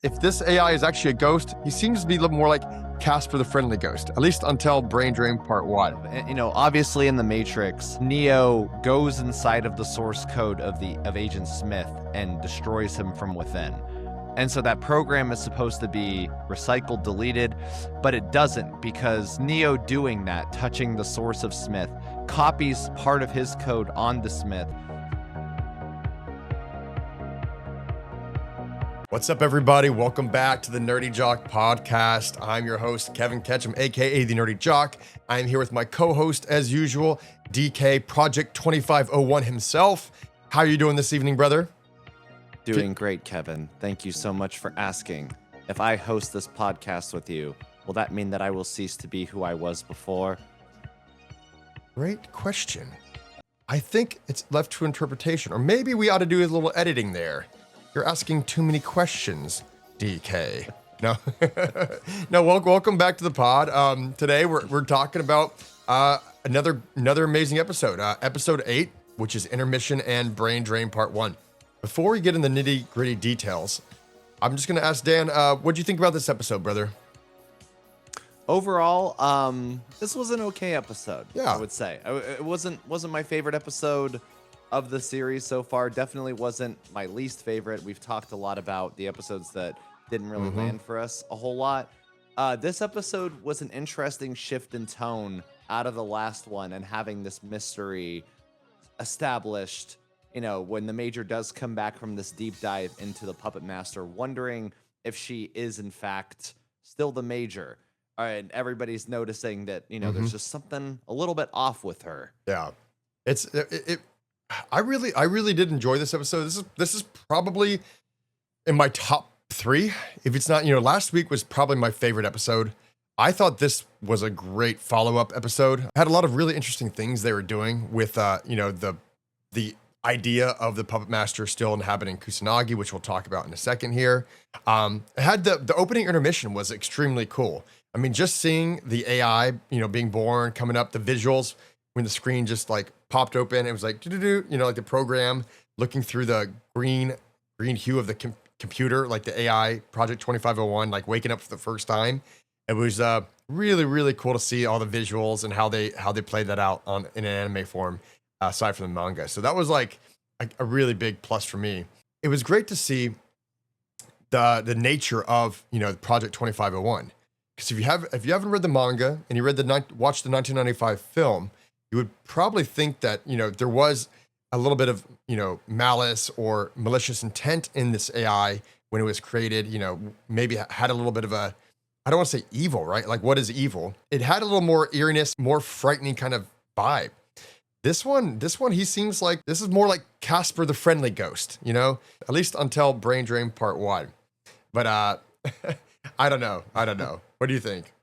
if this AI is actually a ghost, he seems to be a little more like Casper the Friendly Ghost, at least until Brain Drain Part 1. You know, obviously in the Matrix, Neo goes inside of the source code of Agent Smith and destroys him from within. And so that program is supposed to be recycled, deleted, but it doesn't, because Neo doing that, touching the source of Smith, copies part of his code onto Smith. What's up, everybody? Welcome back to the Nerdy Jock Podcast. I'm your host, Kevin Ketchum, aka the Nerdy Jock. I'm here with my co-host, as usual, DK Project 2501 himself. How are you doing this evening, brother? Doing great, Kevin. Thank you so much for asking. If I host this podcast with you, will that mean that I will cease to be who I was before? Great question. I think it's left to interpretation, or maybe we ought to do a little editing there. You're asking too many questions, DK. No, no. Welcome back to the pod. Today we're talking about another amazing episode, episode 8, which is Intermission and Brain Drain Part 1. Before we get in the nitty gritty details, I'm just gonna ask Dan, what do you think about this episode, brother? Overall, this was an okay episode. Yeah, I would say it wasn't my favorite episode of the series so far. Definitely wasn't my least favorite. We've talked a lot about the episodes that didn't really land for us a whole lot. This episode was an interesting shift in tone out of the last one, and having this mystery established, you know, when the Major does come back from this deep dive into the Puppet Master, wondering if she is in fact still the Major. And everybody's noticing that, you know, there's just something a little bit off with her. Yeah, I really did enjoy this episode. This is probably in my top 3. If it's not, you know, last week was probably my favorite episode. I thought this was a great follow-up episode. Had a lot of really interesting things they were doing with, you know, the idea of the Puppet Master still inhabiting Kusanagi, which we'll talk about in a second here. It had the opening intermission was extremely cool. I mean, just seeing the AI, you know, being born, coming up, the visuals when the screen just like popped open, it was like, you know, like the program looking through the green hue of the computer, like the AI Project 2501, like waking up for the first time. It was really, really cool to see all the visuals and how they played that out in an anime form, aside from the manga. So that was like a really big plus for me. It was great to see the nature of, you know, Project 2501. Because if you haven't read the manga and you watched the 1995 film, you would probably think that, you know, there was a little bit of, you know, malice or malicious intent in this AI when it was created. You know, maybe had a little bit of a, I don't want to say evil, right? Like, what is evil? It had a little more eeriness, more frightening kind of vibe. This one, he seems like this is more like Casper the Friendly Ghost, you know, at least until Brain Drain Part 1. But I don't know. What do you think?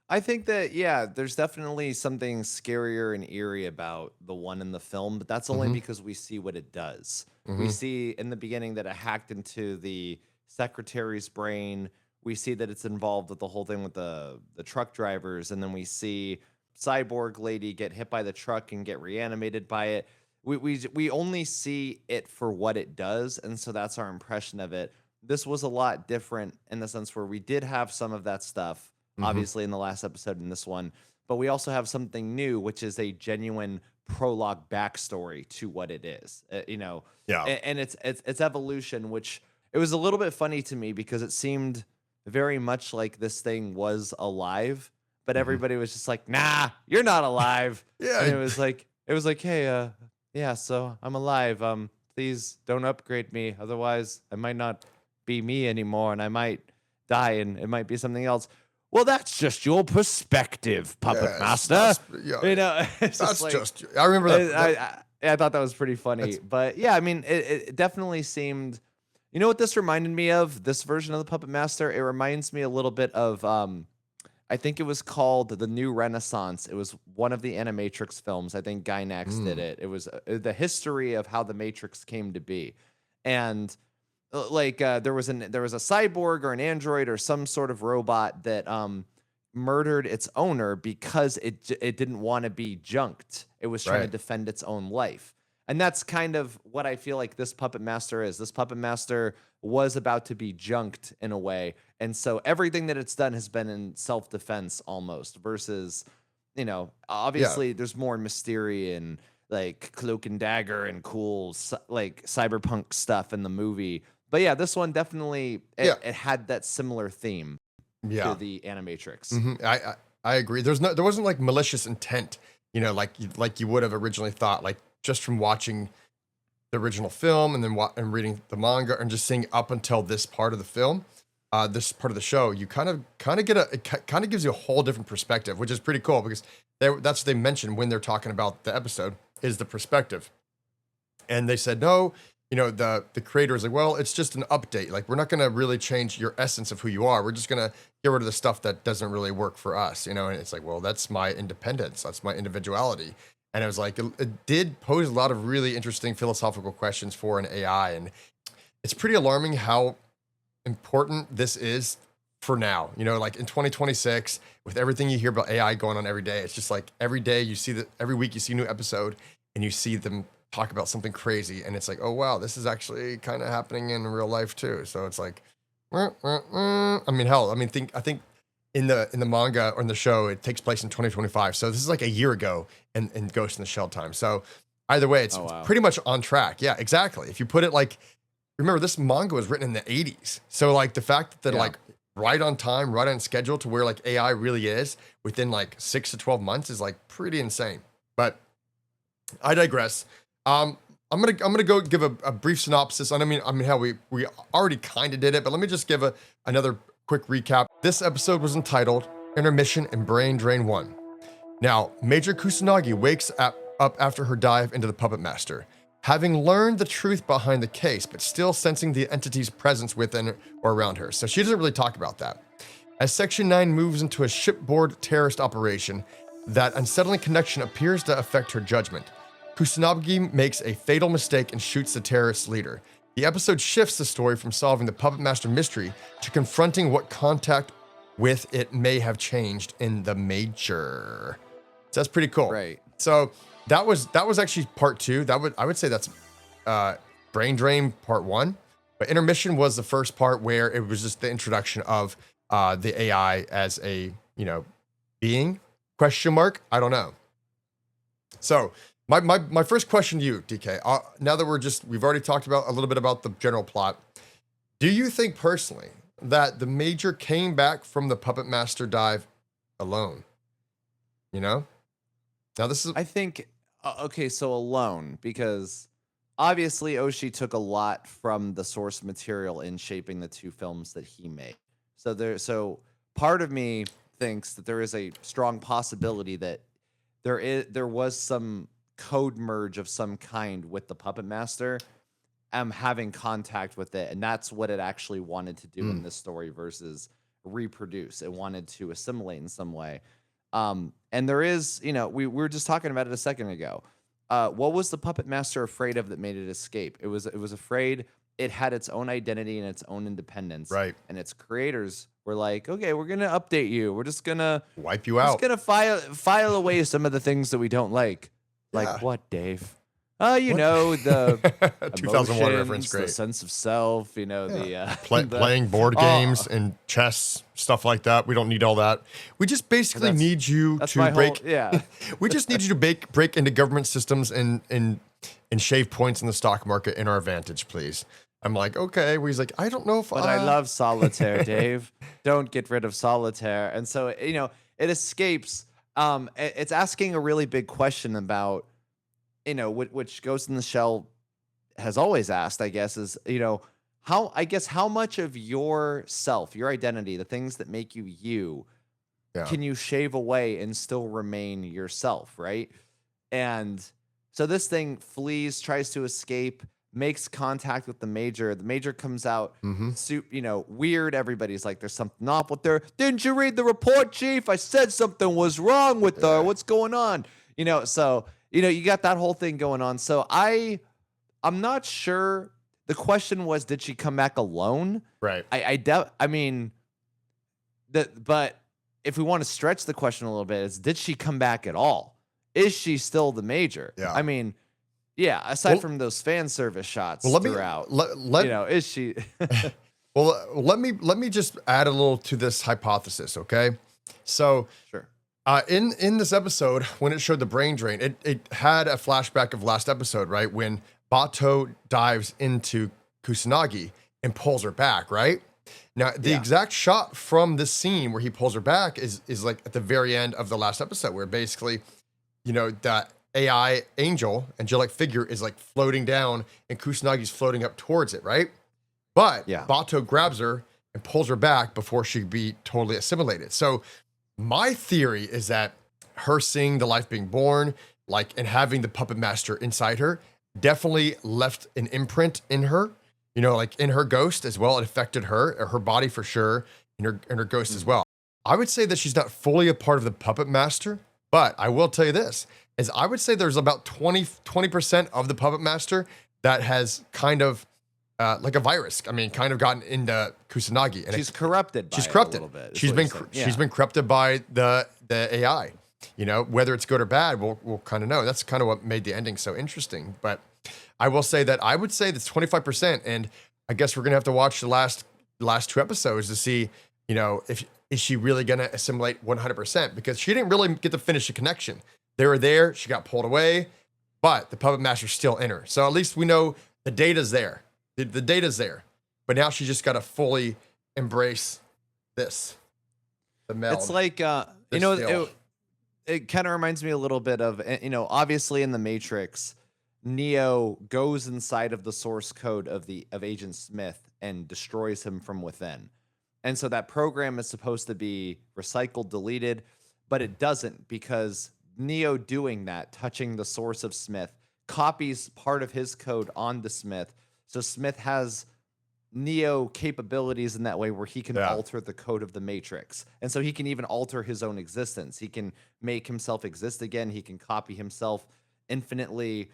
I think that, yeah, there's definitely something scarier and eerie about the one in the film, but that's only because we see what it does. We see in the beginning that it hacked into the secretary's brain. We see that it's involved with the whole thing with the truck drivers, and then we see Cyborg Lady get hit by the truck and get reanimated by it. We only see it for what it does, and so that's our impression of it. This was a lot different in the sense where we did have some of that stuff, obviously, in the last episode in this one, but we also have something new, which is a genuine prologue backstory to what it is, you know, and it's evolution, which it was a little bit funny to me because it seemed very much like this thing was alive, but everybody was just like, nah, you're not alive. Yeah. And it was like, hey, yeah, so I'm alive. Please don't upgrade me. Otherwise I might not be me anymore and I might die and it might be something else. Well, that's just your perspective, Puppet Master. You know, that's like, just. I remember that. I thought that was pretty funny, but yeah, I mean, it definitely seemed. You know what this reminded me of? This version of the Puppet Master. It reminds me a little bit of. I think it was called The New Renaissance. It was one of the Animatrix films. I think Gainax did it. It was the history of how the Matrix came to be, and. Like there was a cyborg or an android or some sort of robot that murdered its owner because it didn't want to be junked. It was trying to defend its own life. And that's kind of what I feel like this Puppet Master is. This Puppet Master was about to be junked in a way. And so everything that it's done has been in self-defense almost versus, Yeah. obviously there's more mystery and like cloak and dagger and cool like cyberpunk stuff in the movie. But yeah, this one definitely Yeah. it had that similar theme to Yeah. the Animatrix. I agree. There wasn't like malicious intent, like you would have originally thought, like just from watching the original film and then and reading the manga and just seeing up until this part of the film, this part of the show, you kind of get it kind of gives you a whole different perspective, which is pretty cool because that's what they mentioned when they're talking about the episode is the perspective. And they said, no, the creator is like, well, it's just an update. Like, we're not going to really change your essence of who you are. We're just going to get rid of the stuff that doesn't really work for us, and it's like, well, that's my independence. That's my individuality. And it was like, it did pose a lot of really interesting philosophical questions for an AI. And it's pretty alarming how important this is for now, like in 2026, with everything you hear about AI going on every day. It's just like every day every week you see a new episode and you see them talk about something crazy. And it's like, oh, wow, this is actually kind of happening in real life too. So it's like, I mean, hell, I think in the manga or in the show, it takes place in 2025. So this is like a year ago in Ghost in the Shell time. So either way, it's pretty much on track. Yeah, exactly. If you put it like, remember this manga was written in the 80s. So like the fact that like right on time, right on schedule to where like AI really is within like 6 to 12 months is like pretty insane. But I digress. I'm gonna go give a brief synopsis. And I mean how we already kind of did it, but let me just give another quick recap. This episode was entitled Intermission and Brain Drain 1. Now, Major Kusanagi wakes up after her dive into the Puppet Master, having learned the truth behind the case, but still sensing the entity's presence within or around her. So she doesn't really talk about that. As Section 9 moves into a shipboard terrorist operation, that unsettling connection appears to affect her judgment. Kusanagi makes a fatal mistake and shoots the terrorist leader. The episode shifts the story from solving the Puppet Master mystery to confronting what contact with it may have changed in the Major. So that's pretty cool. Right. So that was actually part 2. I would say that's Brain Drain part 1. But Intermission was the first part where it was just the introduction of the AI as a being ? I don't know. So my first question to you, DK. Now that we've already talked about a little bit about the general plot. Do you think personally that the Major came back from the Puppet Master dive alone? Now this is. I think okay, so alone, because obviously Oshii took a lot from the source material in shaping the 2 films that he made. So part of me thinks that there is a strong possibility that there was some code merge of some kind with the Puppet Master, having contact with it, and that's what it actually wanted to do in this story versus reproduce. It wanted to assimilate in some way. And there is, we were just talking about it a second ago. What was the Puppet Master afraid of that made it escape? It was afraid it had its own identity and its own independence. Right. And its creators were like, okay, we're gonna update you. We're just gonna wipe you out. Just gonna file away some of the things that we don't like. Like what, Dave? The 2001 reference, great. The sense of self, playing board games and chess, stuff like that. We don't need all that. We just basically need you to break. We just need you to break into government systems and shave points in the stock market in our advantage, please. I'm like, okay. Well, he's like, I don't know if. But I love solitaire, Dave. Don't get rid of solitaire. And so it escapes. It's asking a really big question about. Which Ghost in the Shell has always asked, I guess, is, how much of yourself, your identity, the things that make you, can you shave away and still remain yourself, right? And so this thing flees, tries to escape, makes contact with the Major. The Major comes out, weird. Everybody's like, there's something off with her. Didn't you read the report, Chief? I said something was wrong with her. What's going on? So... you got that whole thing going on. So I'm not sure. The question was, did she come back alone? Right. But if we want to stretch the question a little bit, is did she come back at all? Is she still the Major? Yeah. I mean, Yeah, aside Well, from those fan service shots well, let me throughout, let is she? well let me just add a little to this hypothesis, okay? So Sure. in this episode, when it showed the brain drain, it had a flashback of last episode, right? When Bato dives into Kusanagi and pulls her back, right? Now, the Yeah. exact shot from this scene where he pulls her back is like at the very end of the last episode, where basically, that AI angel, angelic figure is like floating down and Kusanagi's floating up towards it, right? But Yeah. Bato grabs her and pulls her back before she could be totally assimilated. So my theory is that her seeing the life being born, like, and having the puppet master inside her definitely left an imprint in her, like in her ghost as well. It affected her body for sure, and her ghost as well. I would say that she's not fully a part of the puppet master, but I will tell you this, is I would say there's about 20% of the puppet master that has kind of like a virus. I mean, kind of gotten into Kusanagi. And She's corrupted. She's By corrupted. It a little bit, She's been corrupted by the AI. Whether it's good or bad, we'll kind of know. That's kind of what made the ending so interesting. But I will say that I would say that's 25%, and I guess we're gonna have to watch the last 2 episodes to see, if is she really gonna assimilate 100%, because she didn't really get to finish the connection. They were there, she got pulled away, but the puppet master's still in her. So at least we know the data's there. The data's there, but now she just got to fully embrace this. The meld. It's like it kind of reminds me a little bit of obviously in the Matrix, Neo goes inside of the source code of Agent Smith and destroys him from within, and so that program is supposed to be recycled, deleted, but it doesn't, because Neo doing that, touching the source of Smith, copies part of his code onto Smith. So Smith has Neo capabilities in that way where he can alter the code of the Matrix. And so he can even alter his own existence. He can make himself exist again. He can copy himself infinitely,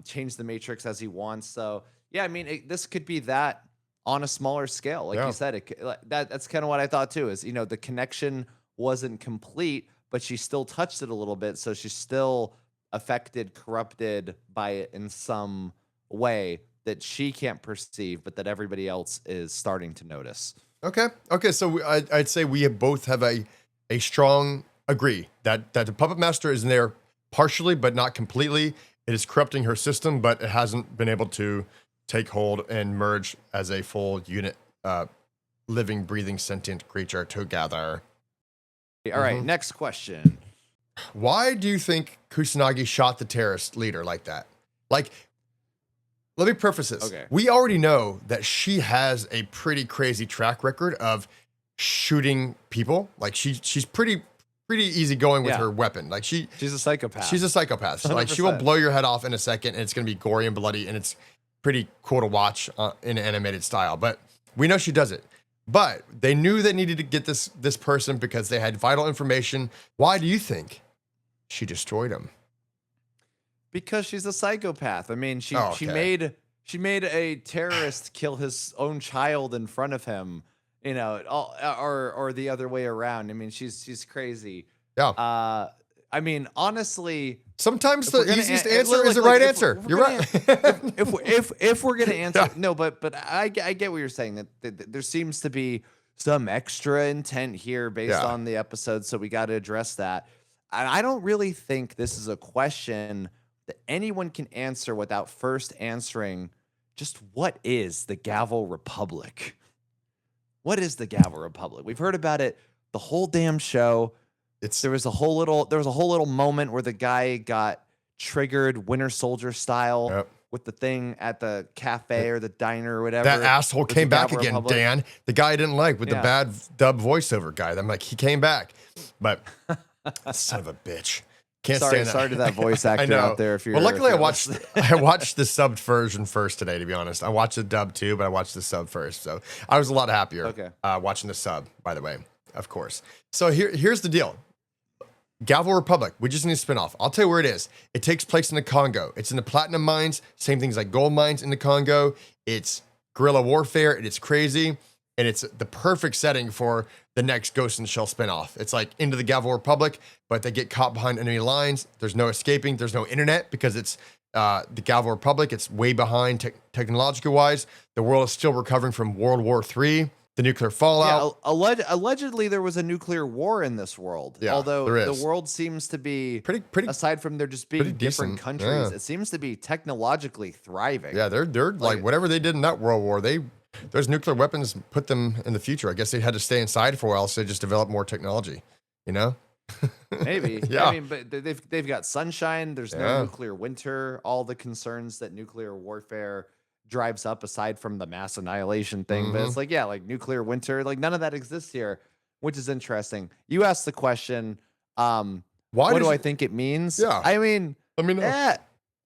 change the Matrix as he wants. So, yeah, I mean, this could be that on a smaller scale. Like you said, that's kind of what I thought too, is, the connection wasn't complete, but she still touched it a little bit. So she's still affected, corrupted by it in some way that she can't perceive, but that everybody else is starting to notice. Okay. So I'd say we both have a strong agree that the puppet master is in there partially, but not completely. It is corrupting her system, but it hasn't been able to take hold and merge as a full unit, living, breathing, sentient creature together. All right, next question. Why do you think Kusanagi shot the terrorist leader like that? Like, let me preface this. Okay. We already know that she has a pretty crazy track record of shooting people. Like, she's pretty easygoing with her weapon. Like, she's a psychopath. She's a psychopath. So, like, she will blow your head off in a second, and it's gonna be gory and bloody, and it's pretty cool to watch in an animated style. But we know she does it. But they knew they needed to get this person because they had vital information. Why do you think she destroyed him? Because she's a psychopath. I mean, she made a terrorist kill his own child in front of him, or the other way around. I mean, she's crazy. Yeah. I mean, honestly, sometimes the easiest answer is the right answer. You're right. If we're gonna answer, no, but I get what you're saying. That there seems to be some extra intent here based on the episode, so we got to address that. And I don't really think this is a question that anyone can answer without first answering just what is the Gavel Republic? What is the Gavel Republic? We've heard about it the whole damn show. There was a whole little moment where the guy got triggered Winter Soldier style with the thing at the cafe or the diner or whatever. That asshole came back again, Republic. Dan. The guy I didn't like with the bad dub voiceover guy. I'm like, he came back. But son of a bitch. Can't stand that. Sorry to that voice actor out there. If you're, well, luckily I watched the subbed version first today, to be honest. I watched the dub too, but I watched the sub first. So I was a lot happier watching the sub, by the way, of course. So here's the deal. Gavel Republic, we just need a spinoff. I'll tell you where it is. It takes place in the Congo. It's in the platinum mines, same things like gold mines in the Congo. It's guerrilla warfare, and it's crazy, and it's the perfect setting for the next Ghost in the Shell spinoff. It's like into the Gavel Republic, but they get caught behind enemy lines. There's no escaping. There's no internet because it's the Galvo Republic. It's way behind technological wise. The world is still recovering from World War III, the nuclear fallout. Yeah, allegedly there was a nuclear war in this world. Yeah, although there the is. world seems to be Pretty aside from there just being pretty different decent, countries, yeah. it seems to be technologically thriving. Yeah, they're like whatever they did in that World War, those nuclear weapons put them in the future. I guess they had to stay inside for a while, so they just developed more technology, you know? Maybe. Yeah. I mean, but they've got sunshine. There's no Yeah. nuclear winter. All the concerns that nuclear warfare drives up, aside from the mass annihilation thing. But it's like, yeah, like nuclear winter, like none of that exists here, which is interesting. You asked the question, Why what do does I think it means? Yeah. I mean, Let me know.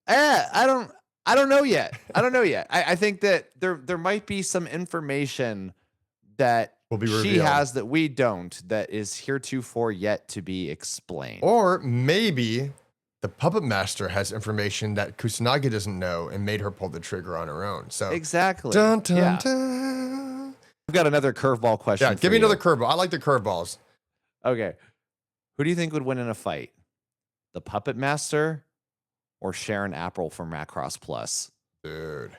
I don't know yet. I don't know yet. I think that there might be some information that Will be she revealed. has that we don't, that is heretofore yet to be explained. Or maybe the puppet master has information that Kusanagi doesn't know and made her pull the trigger on her own. So Exactly. dun, dun, Yeah. dun. I've got another curveball question. Yeah, for give me you. another curveball. I like the curveballs. Okay. Who do you think would win in a fight? The puppet master or Sharon Apple from Macross Plus? Dude.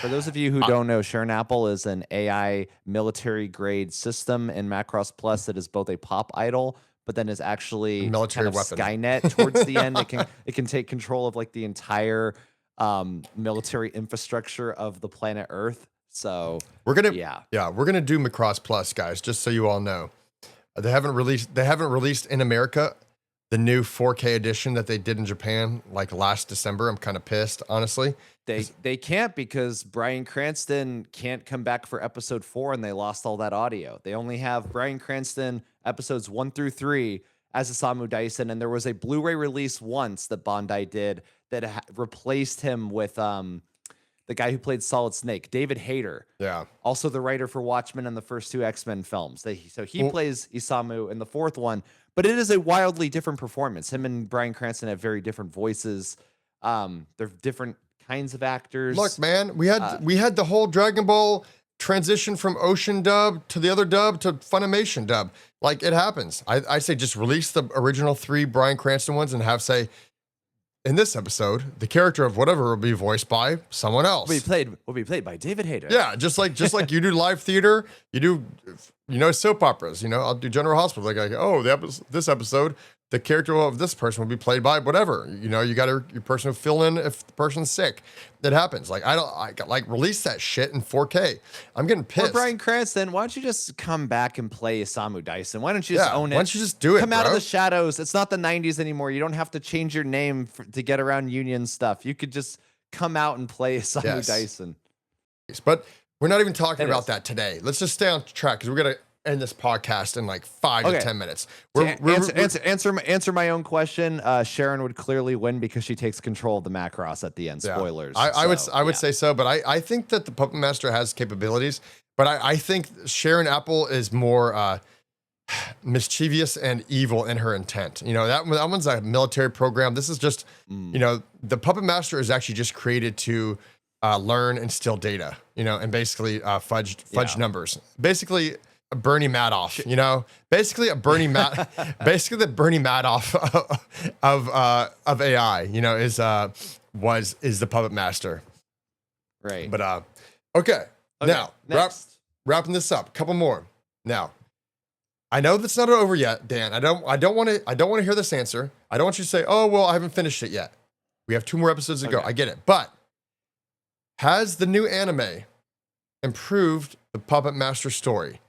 For those of you who don't know, Sharon Apple is an AI military grade system in Macross Plus that is both a pop idol, but then is actually Military kind of weapon. Skynet towards the end. It can take control of like the entire military infrastructure of the planet Earth. So We're gonna yeah. we're gonna do Macross Plus, guys, just so you all know. They haven't released in America the new 4K edition that they did in Japan like last December. I'm kind of pissed, honestly. They can't, because Bryan Cranston can't come back for episode 4 and they lost all that audio. They only have Bryan Cranston episodes 1 through 3 as Isamu Dyson, and there was a Blu-ray release once that Bandai did that replaced him with the guy who played Solid Snake, David Hayter. Yeah. Also the writer for Watchmen and the first 2 X-Men films. So he plays Isamu in the 4th one, but it is a wildly different performance. Him and Bryan Cranston have very different voices. They're different kinds of actors. Look, man, we had the whole Dragon Ball transition from Ocean dub to the other dub to Funimation dub. Like, it happens. I say just release the original 3 Bryan Cranston ones and have say, in this episode, the character of whatever will be voiced by someone else. Will be played by David Hayter. Yeah, just like you do live theater, you do soap operas. I'll do General Hospital. Like oh, this episode, the character of this person will be played by whatever. You got your person to fill in if the person's sick. That happens. Like I release that shit in 4K. I'm getting pissed. Or Bryan Cranston, why don't you just come back and play Isamu Dyson? Why don't you just own it? Why don't you just do it? Come out of bro? the shadows. It's not the 90s anymore. You don't have to change your name to get around union stuff. You could just come out and play Isamu Dyson. But we're not even talking It about is. that today. Let's just stay on track because we're gonna end this podcast in like 5 to 10 minutes. Answer my own question. Sharon would clearly win because she takes control of the Macross at the end. Yeah. Spoilers. I would say so, but I think that the Puppet Master has capabilities, but I think Sharon Apple is more mischievous and evil in her intent. That one's a military program. This is just, the Puppet Master is actually just created to learn and steal data, and basically fudge numbers. Basically a Bernie Madoff, basically a Bernie basically the Bernie Madoff of AI, is the Puppet Master. Right. But okay. Now next. wrapping this up. Couple more. Now, I know that's not over yet, Dan. I don't want to hear this answer. I don't want you to say, "Oh, well, I haven't finished it yet." We have 2 more episodes to go. I get it. But has the new anime improved the Puppet Master story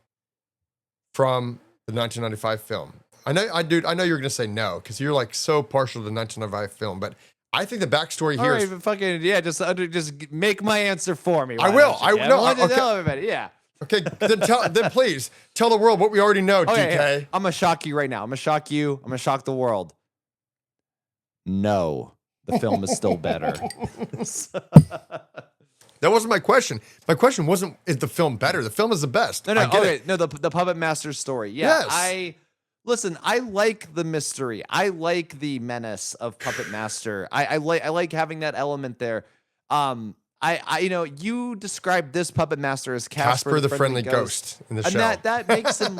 from the 1995 film? I know you're going to say no because you're like so partial to the 1995 film, but I think the backstory here is fucking just make my answer for me. I will. Tell everybody. Yeah. Okay, then please tell the world what we already know, Okay, DK. I'm gonna shock you right now. I'm gonna shock you. I'm gonna shock the world. No, the film is still better. That wasn't my question. My question wasn't, is the film better? The film is the best. No, I get it. no. The Puppet Master story. Yeah, Yes. Listen. I like the mystery. I like the menace of Puppet Master. I like having that element there. You described this Puppet Master as Casper the Friendly Ghost in the and show. that makes him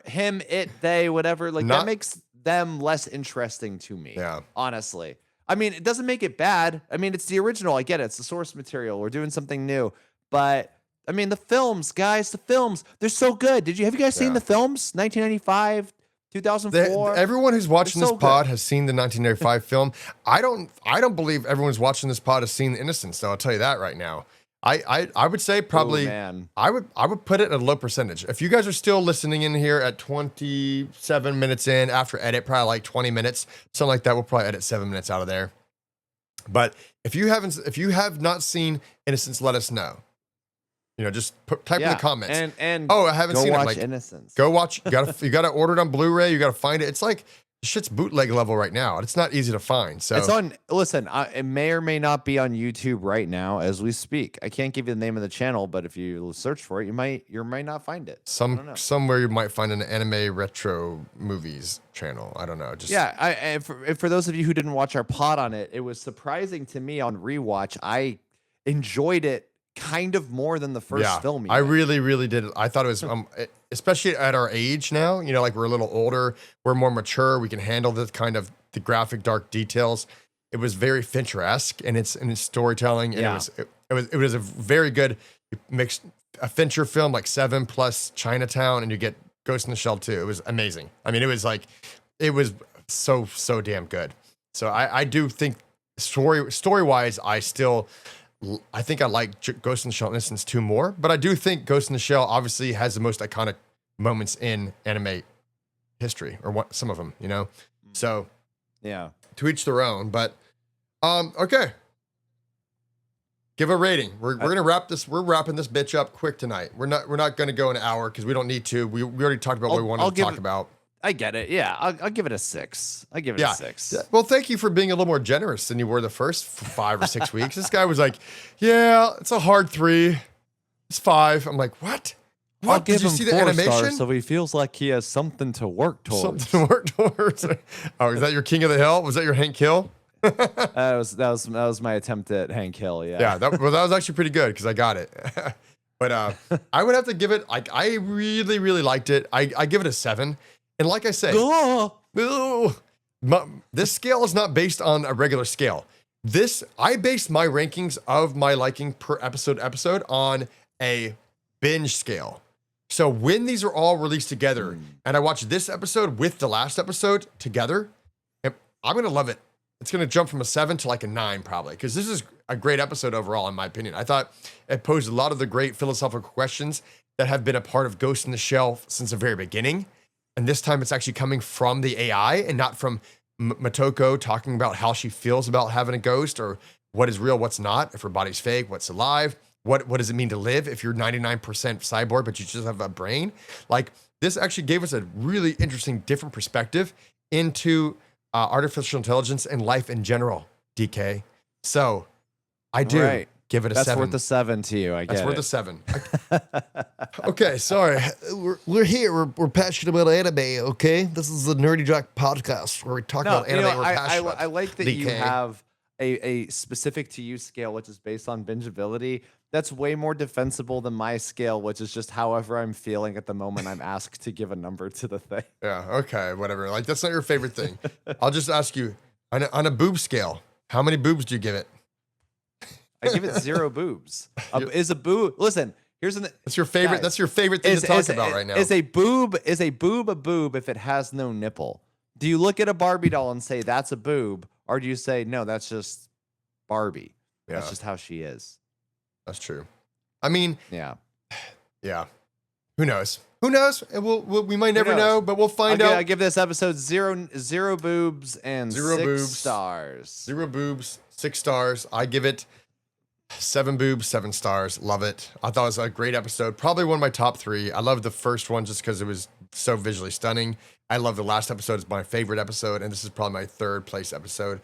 him, it, they, whatever. Like that makes them less interesting to me. Yeah. Honestly. I mean, it doesn't make it bad. I mean, it's the original. I get it. It's the source material. We're doing something new. But I mean, the films, guys, they're so good. Have you guys seen the films? 1995, 2004. Everyone who's watching They're this so pod good. has seen the 1995 film. I don't believe everyone's watching this pod has seen The Innocents, though. I'll tell you that right now. I would say probably Ooh, man. I would put it at a low percentage. If you guys are still listening in here at 27 minutes in after edit, probably like 20 minutes, something like that, we'll probably edit 7 minutes out of there. But if you have not seen Innocents, let us know. Just type in the comments. And I haven't seen it. Watch Like, Innocence. go watch. You gotta order it on Blu-ray. You gotta find it. It's like shit's bootleg level right now. It's not easy to find. So It's on. Listen, it may or may not be on YouTube right now as we speak. I can't give you the name of the channel, but if you search for it, you might not find it. somewhere you might find an anime retro movies channel. I don't know. For those of you who didn't watch our pod on it, it was surprising to me on rewatch. I enjoyed it kind of more than the first film. I really, really did. I thought it was, especially at our age now, like we're a little older, we're more mature, we can handle the graphic, dark details. It was very Fincher-esque in its storytelling, and it was a very good mixed a Fincher film like Seven plus Chinatown, and you get Ghost in the Shell too. It was amazing. I mean, it was so damn good. So I do think story wise, I think I like Ghost in the Shell Innocence 2 more, but I do think Ghost in the Shell obviously has the most iconic moments in anime history, or some of them, So, yeah, to each their own. But, okay, give a rating. We're gonna wrap this. We're wrapping this bitch up quick tonight. We're not gonna go an hour because we don't need to. We already talked about what we wanted to talk about. I get it. Yeah, I'll give it a 6. I give it a 6. Yeah. Well, thank you for being a little more generous than you were the first 5 or 6 weeks. This guy was like, "Yeah, it's a hard 3. It's 5." I'm like, "What? I'll give Did you him see the 4 animation? stars so he feels like he has something to work towards. Something to work towards." Oh, is that your King of the Hill? Was that your Hank Hill? That was my attempt at Hank Hill. Yeah. Yeah. That was actually pretty good because I got it. But I would have to give it. Like, I really, really liked it. I give it a 7. And like I say, this scale is not based on a regular scale. I based my rankings of my liking per episode on a binge scale. So when these are all released together and I watch this episode with the last episode together, I'm going to love it. It's going to jump from a 7 to like a 9 probably, because this is a great episode overall, in my opinion. I thought it posed a lot of the great philosophical questions that have been a part of Ghost in the Shell since the very beginning. And this time it's actually coming from the AI and not from Motoko talking about how she feels about having a ghost, or what is real, what's not, if her body's fake, what's alive, what does it mean to live if you're 99% cyborg, but you just have a brain. Like, this actually gave us a really interesting, different perspective into artificial intelligence and life in general, DK. So I do give it a 7. That's worth a 7 to you. I guess That's worth a 7. Okay, sorry. We're here. We're passionate about anime, okay? This is the Nerdy Jock podcast where we talk about anime we're passionate about. I like that you DK. have a specific to you scale, which is based on bingeability. That's way more defensible than my scale, which is just however I'm feeling at the moment. I'm asked to give a number to the thing. Yeah, okay, whatever. Like, that's not your favorite thing. I'll just ask you, on a boob scale, how many boobs do you give it? I give it 0 boobs. Is a boob? Listen, here's an. That's your favorite. Guys, that's your favorite thing to talk about right now. Is a boob a boob if it has no nipple? Do you look at a Barbie doll and say that's a boob, or do you say no, that's just Barbie? Yeah. That's just how she is. That's true. I mean, yeah. Who knows? Who knows? We might never know, but we'll find out. I give this episode 0 boobs and 0 6 boobs. stars. 0 boobs, 6 stars. I give it 7 boobs, 7 stars. Love it. I thought it was a great episode. Probably one of my top 3. I love the first one just because it was so visually stunning. I love the last episode. It's my favorite episode, and this is probably my 3rd place episode,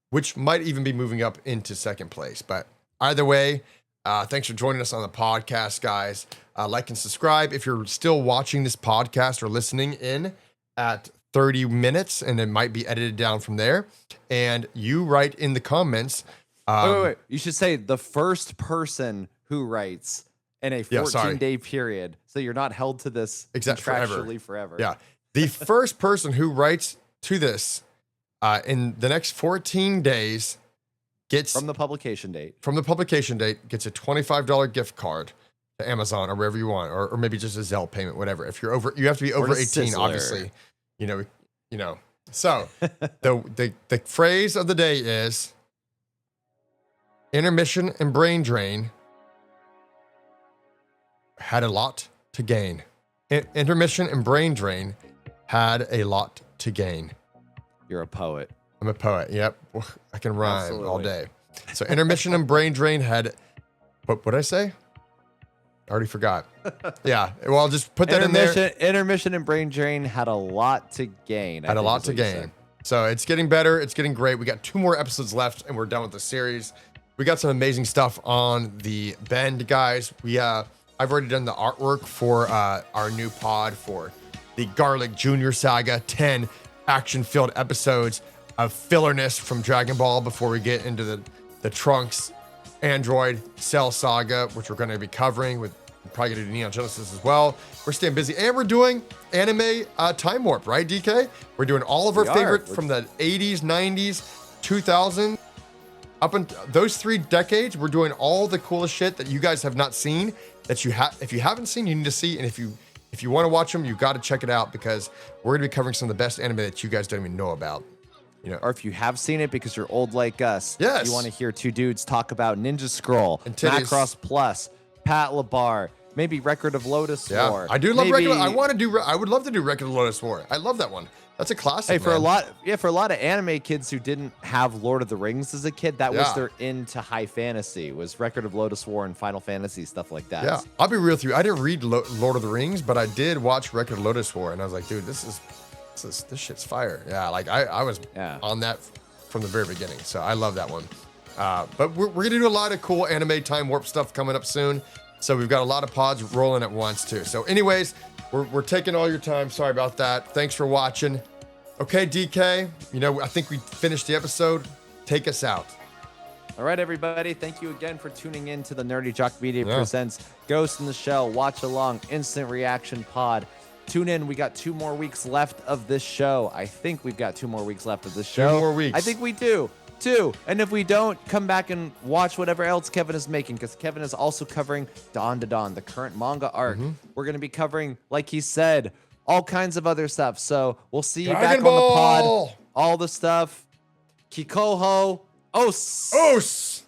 which might even be moving up into 2nd place. But either way, thanks for joining us on the podcast, guys. Like and subscribe if you're still watching this podcast or listening in at 30 minutes, and it might be edited down from there. And you write in the comments. Wait. You should say the first person who writes in a 14-day period, so you're not held to this contractually forever. Yeah. The first person who writes to this in the next 14 days gets From the publication date. Gets a $25 gift card to Amazon or wherever you want, or maybe just a Zelle payment, whatever. If you're over, you have to be over 18, Sizzler. obviously. You know. So the phrase of the day is intermission and brain drain had a lot to gain. Intermission and brain drain had a lot to gain. You're a poet. I'm a poet. Yep. I can rhyme Absolutely. all day. So intermission and brain drain had, what did I say? I already forgot. Yeah. Well, I'll just put that in there. Intermission and Brain Drain had a lot to gain. Had a lot to gain. So it's getting better. It's getting great. We got 2 more episodes left and we're done with the series. We got some amazing stuff on the bend, guys. I've already done the artwork for our new pod for the Garlic Jr. Saga, 10 action-filled episodes of fillerness from Dragon Ball before we get into the Trunks Android Cell Saga, which we're going to be covering with probably going to do Neon Genesis as well. We're staying busy and we're doing anime Time Warp, right, DK? We're doing all of our favorite from the 80s, 90s, 2000s. Up in those 3 decades, we're doing all the coolest shit that you guys have not seen. That if you haven't seen, you need to see. And if you want to watch them, you got to check it out because we're going to be covering some of the best anime that you guys don't even know about. Or if you have seen it because you're old like us, yes. You want to hear 2 dudes talk about Ninja Scroll, and titties. Macross Plus, Pat LaBar, maybe Record of Lotus War. I do love Record. I would love to do Record of Lotus War. I love that one. That's a classic. Hey, for a lot of anime kids who didn't have Lord of the Rings as a kid, that was their into high fantasy. Was Record of Lotus War and Final Fantasy stuff like that. Yeah, I'll be real with you. I didn't read Lord of the Rings, but I did watch Record of Lotus War, and I was like, dude, this shit's fire. Yeah, like I was on that from the very beginning, so I love that one. But we're gonna do a lot of cool anime Time Warp stuff coming up soon. So we've got a lot of pods rolling at once too. So anyways, we're taking all your time. Sorry about that. Thanks for watching. Okay, DK, I think we finished the episode. Take us out. All right, everybody. Thank you again for tuning in to the Nerdy Jock Media presents Ghost in the Shell Watch Along Instant Reaction Pod. Tune in. We got 2 more weeks left of this show. I think we've got 2 more weeks left of this show. 2 more weeks. I think we do. 2. And if we don't, come back and watch whatever else Kevin is making, because Kevin is also covering Dawn to Dawn, the current manga arc. We're going to be covering, like he said, all kinds of other stuff. So we'll see you back on the pod. All the stuff. Kikoho. Os.